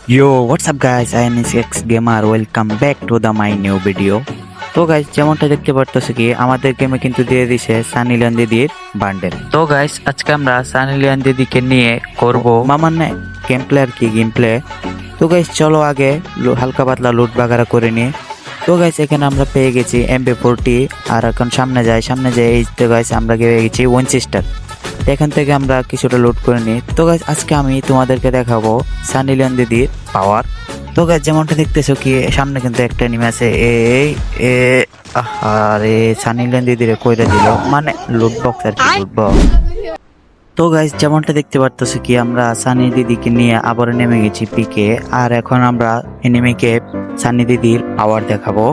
Yo, what's up guys? I am SX Gamer. Welcome back to my new video. তো guys যেমনটা দেখতে পারতেছো কি আমাদের গেমে কিন্তু দিয়ে দিছে সানি লিওন দিদির বান্ডেল। তো গাইস আজকে আমরা সানি লিওন দিদিকে নিয়ে করব মামান্নে গেম প্লে আর কি গেম প্লে। তো গাইস চলো আগে হালকা পাতলা লুট বাগারা করে নিয়ে। তো গাইস এখানে আমরা পেয়ে গেছি MP40 আর এখন সামনে যাই এই তো গাইস আমরা পেয়ে গেছি উইনচেস্টার। এখান থেকে আমরা কিছুটা লুট করে নিই। তো গাইস আজকে আমি তোমাদেরকে দেখাবো সানি লিওন দিদির পাওয়ার। তো গাইস যেমনটা দেখতেছো কি সামনে কিন্তু একটা এনিমি আছে। আরে সানি লিওন দিদির কইরা দিল, মানে লুট বক্স আর কি লুট বক্স। তো গাইস যেমনটা দেখতে পারতেছো কি আমরা সানি দিদিকে নিয়ে আবার নেমে গেছি পিকে, আর এখন আমরা এনিমিকে সানি দিদির পাওয়ার দেখাবো।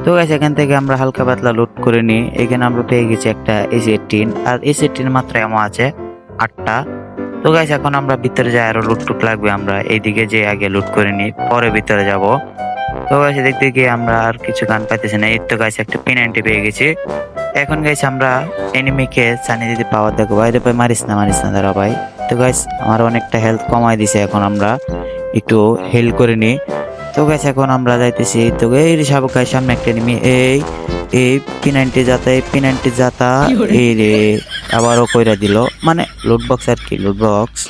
তো গাইস এখান থেকে আমরা হালকা পাতলা লুট করে নিই। এখানে আমরা পেয়ে গেছি একটা S18, আর S18 মাত্র এমন আছে 8টা। তো গাইস এখন আমরা ভিতরে যাই, আরো লুট টুট লাগবে, আমরা এইদিকে যে আগে লুট করে নিই পরে ভিতরে যাব। তো গাইস দেখতে গিয়ে আমরা আর কিছু গান পাইতেছি না। এই তো গাইস একটা P90 পেয়ে গেছি। এখন গাইস আমরা এনিমিকে সানি দিদি পাওয়ার দেখো। ভাই রে ভাই মারিস না দাঁড়া ভাই। তো গাইস আমার অনেকটা হেলথ কমাই দিছে, এখন আমরা একটু হেল করে নিই। তো গাইস এখন আমরা যাইতেছি। তো এই সব গাইস সামনে একটা এনিমি, এই P90 যাতা এই রে আবারও কইরা দিল, মানে লুট বক্স আর কি লুট বক্স।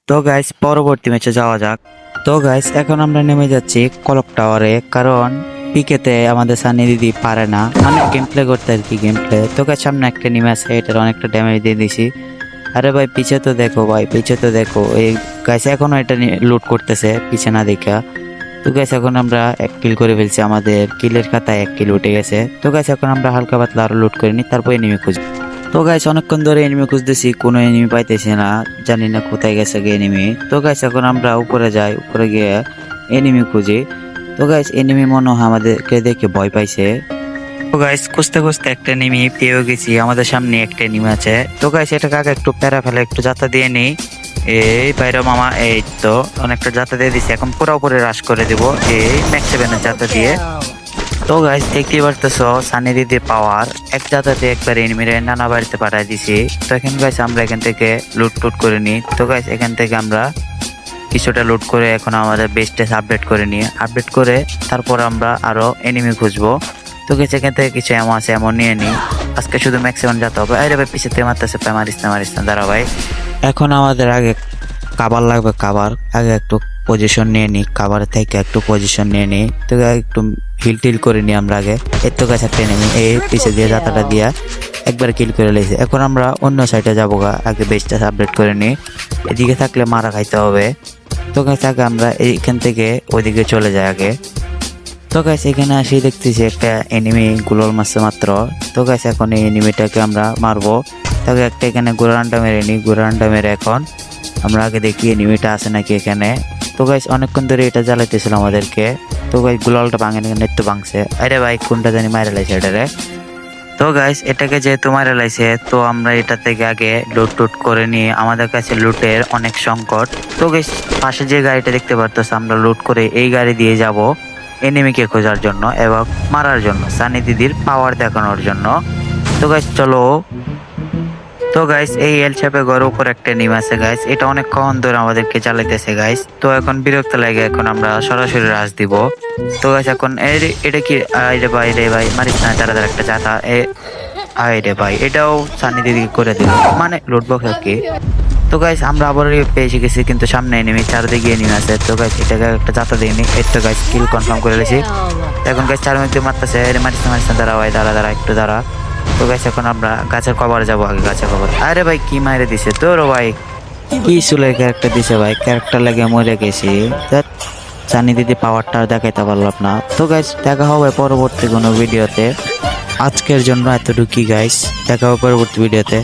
তো গাইস পরবর্তী ম্যাচে যাওয়া যাক। তো গাইস এখন আমরা নেমে যাচ্ছি ক্লক টাওয়ারে, কারণ পিকেতে আমাদের সানি দিদি পারে না, মানে গেম প্লে করতে আর কি গেম প্লে। তো গাইস সামনে একটা এনিমি আছে, এটার অনেকটা ড্যামেজ দিয়ে দিছি। আরে ভাই পিছে তো দেখো ভাই, পিছে তো দেখো। এই গাইস এখনো এটা লুট করতেছে পিছে না দেখা। তো গাইস এখন আমরা 1 কিল করে ফেলছি, আমাদের কিলের খাতায় 1 কিল উঠে গেছে। তো গাইস এখন আমরা হালকা পাতলা আরো লুট করে নিই, তারপর এনিমি খুঁজি। তো গাইস অনেকক্ষণ ধরে এনিমি খুঁজতেছি, কোনো এনিমি পাইতেছি না, জানি না কোথায় গেছে এনিমি। তো গাইস এখন আমরা উপরে যাই, উপরে গিয়ে এনিমি খুঁজি। তো গাইস এনিমি মনে হয় আমাদেরকে দেখে ভয় পাইছে। তো গাইস খুঁজতে খুঁজতে একটা এনিমি পেয়ে গেছি, আমাদের সামনে একটা এনিমি আছে। তো গাইস এটাকে আগে একটু প্যারা ফেলে একটু যাতা দিয়ে নিই। এই বাইরে মামা, এই তো অনেকটা যাতা দিয়ে দিছি, এখন পুরোপুরি রাশ করে দিব এই ম্যাক্স 7 যাতা দিয়ে। তো গাইস দেখতেই পারতেছো সানি দিদির পাওয়ার, এক যাতাতে একবার এনিমিরে নানা বাড়িতে পাঠাই দিছি। তো এখন গাইস আমরা এখান থেকে লুট টুট করে নিই। তো গাইস এখান থেকে আমরা কিছুটা লুট করে এখন আমাদের বেস্টেস আপডেট করে নিই, আপডেট করে তারপর আমরা আরো এনিমি খুঁজবো। তো গাইস এখান থেকে কিছু এমন আছে এমন নিয়ে নিই, আজকে শুধু ম্যাক্সিমাম যেতে হবে। আরে ভাই পিছিয়ে থেকে মারতেছে, মারিস না দাঁড়া ভাই। এখন আমাদের আগে কাবার লাগবে, কাবার আগে একটু পজিশন নিয়ে নিই, কাবার থেকে একটু পজিশন নিয়ে নিই। তো একটু হিল টিল করে নিই আমরা আগে। এর তো গাছ একটা নেমে এই পিছিয়ে দিয়ে যাতাটা দিয়া একবার কিল করে লেগেছে। এখন আমরা অন্য সাইডে যাবো গা, আগে বেসটা আপডেট করে নিই, এদিকে থাকলে মারা খাইতে হবে। তো গাছ আগে আমরা এইখান থেকে ওইদিকে চলে যাই আগে। তো গাছ এখানে আসি দেখতেছি একটা এনিমি গুলোর মারছে মাত্র। তো গাছ এখন এই এনিমিটাকে আমরা মারবো। তাকে একটা এখানে গোরানটা মেরে নিই, গোরানটা মেরে এখন আমরা আগে দেখি এনিমিটা আছে নাকি এখানে। তো গাইস অনেকক্ষণ ধরে এটা জ্বালাইতেছিল আমাদেরকে। তো গাইস গুলালটা ভাঙে না, নেট তো ভাঙছে। আরে ভাই কোনটা জানি মাইরা লাইছে এটারে। তো গাইস এটাকে যেহেতু মাইরা লাইছে, তো আমরা এটা থেকে আগে লুট টুট করে নিয়ে, আমাদের কাছে লুটের অনেক সংকট। তো গাইস পাশে যে গাড়িটা দেখতে পারতেছ, আমরা লুট করে এই গাড়ি দিয়ে যাব এনিমিকে খোঁজার জন্য এবং মারার জন্য, সানি দিদির পাওয়ার দেখানোর জন্য। তো গাইস চলো। তো গাইস এই এল শেপে ঘর উপর একটা এনিমি আছে গাইস, এটা অনেকক্ষণ ধরে আমাদেরকে চালাইতেছে গাইস। তো এখন বিরক্ত লাগে, এখন আমরা সরাসরি রাশ দিব। তো গাইস এখন এটা কি, আরে ভাই রে ভাই মারিস না, দাঁড়া একটা জাতা আরে ভাই এটাও সানি দিদি করে দিল, মানে লুটবক্স আর কি। তো গাইস আমরা আবার পেয়ে গেছি, কিন্তু সামনে এনিমি, চারদিকে এনিমি আছে। তো গাইস এটাকে একটা জাতা দিইনি, এই তো গাইস কিল কনফার্ম করে লেছি। এখন গাইস চার মধ্যে মারতেছে, মারিস না দাঁড়া ভাই, দাঁড়া একটু দাঁড়া। তো গাইস এখন আমরা গাছের কভারে যাবো, আগে গাছের কভার। আরে ভাই কি মাইরে দিছে তোর ভাই, কি চুলের ক্যারেক্টার দিছে ভাই, ক্যারেক্টার লাগে মরে গেছি। সানি দিদি পাওয়ারটা দেখাইতে পারলাম না। তো গাইস দেখা হবে পরবর্তী কোনো ভিডিওতে, আজকের জন্য এতটুকুই গাইস, দেখা হবে পরবর্তী ভিডিওতে।